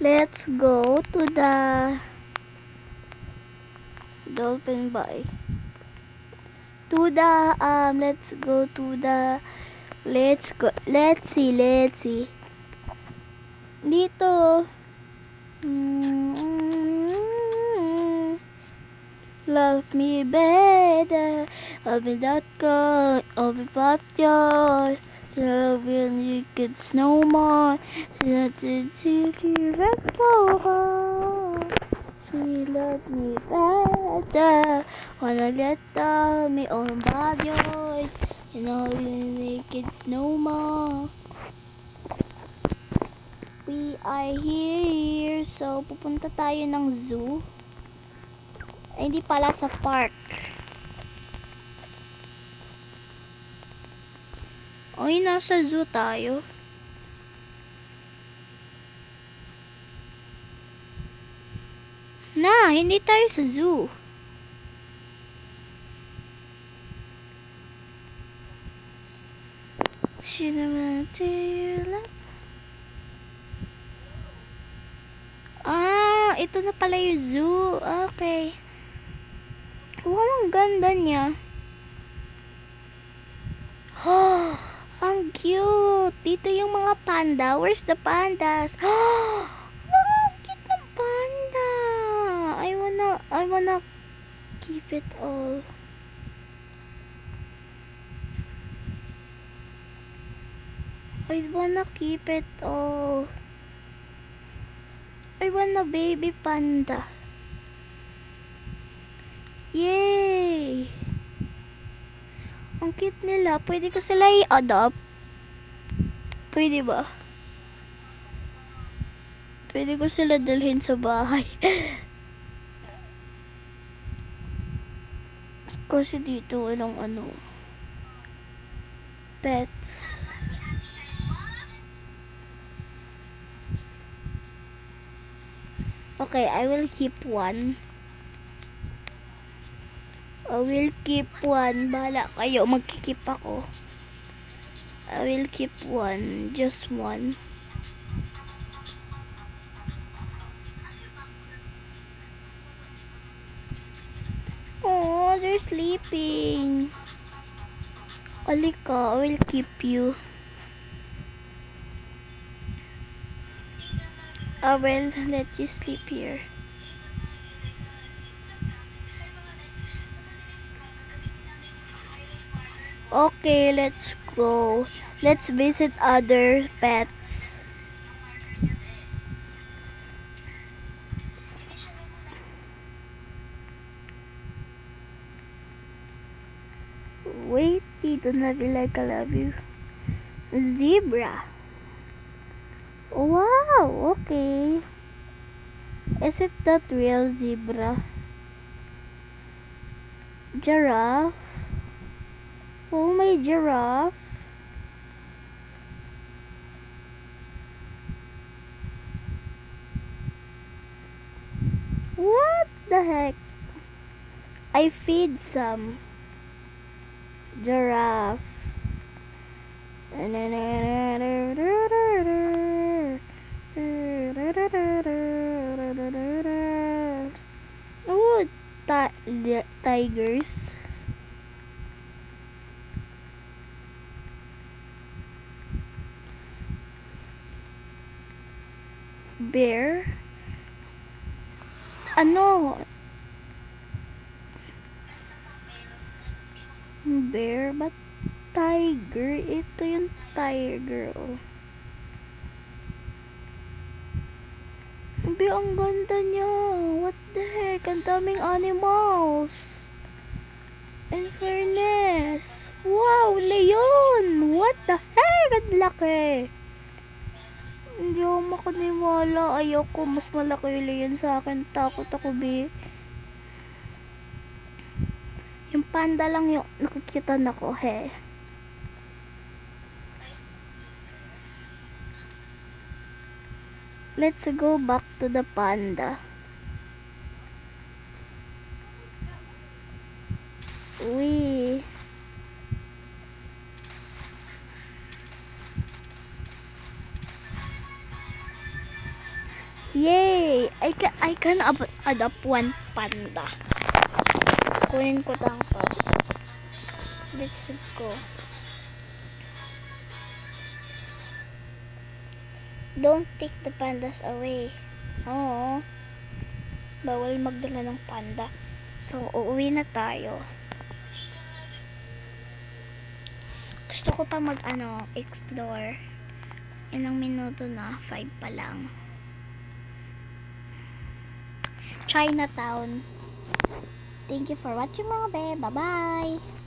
Let's go to the Dolphin Bay. Let's go to the let's see dito. Love me better, I'll be that girl, I'll be popular. Love when you get no more. Not to she love me better. Wanna let me on body. You know you kids no more. We are here. So pupunta tayo ng zoo. Ay, hindi pala sa park. Oy, nasa zoo tayo. Na, hindi tayo sa zoo. She never to your love. Ito na pala yung zoo. Okay. Wow, ang ganda niya. Oh, ang cute. Dito yung mga panda. Where's the pandas? Oh, ang cute ng panda. I wanna keep it all. I wanna keep it all. I want a baby panda. Yay! Ang cute nila. Pwede ko sila i-adopt. Pwede ba? Pwede ko sila dalhin sa bahay. Kasi dito walang pets. Okay, I will keep one. Bahala kayo, magkikip ako. I will keep one. Just one. Oh, they're sleeping. Alika, I will keep you. I will let you sleep here. Okay, let's go. Let's visit other pets. Wait, dito na like I love you. Zebra. Wow, okay. Is it that real zebra? Giraffe. Oh, my giraffe. What the heck? I feed some giraffe. Oh, tigers. Bear. Bear, but tiger. Ito yung tiger. Ang ganda niya. What the heck? Ang daming animals. In fairness. Wow, leon. What the heck? Ang laki. Hindi ako makaniwala. Ayoko. Mas malaki yung leon sa akin. Takot ako, be. Yung panda lang yung nakikita na ko, he. Let's go back to the panda. Uy. Yay! I can adopt one panda. Kunin ko lang to. Let's go. Don't take the pandas away. Oo. Bawal magdala ng panda. So, uuwi na tayo. Gusto ko pa explore. Ilang minuto na? 5 pa lang. Chinatown. Thank you for watching mga be. Bye-bye!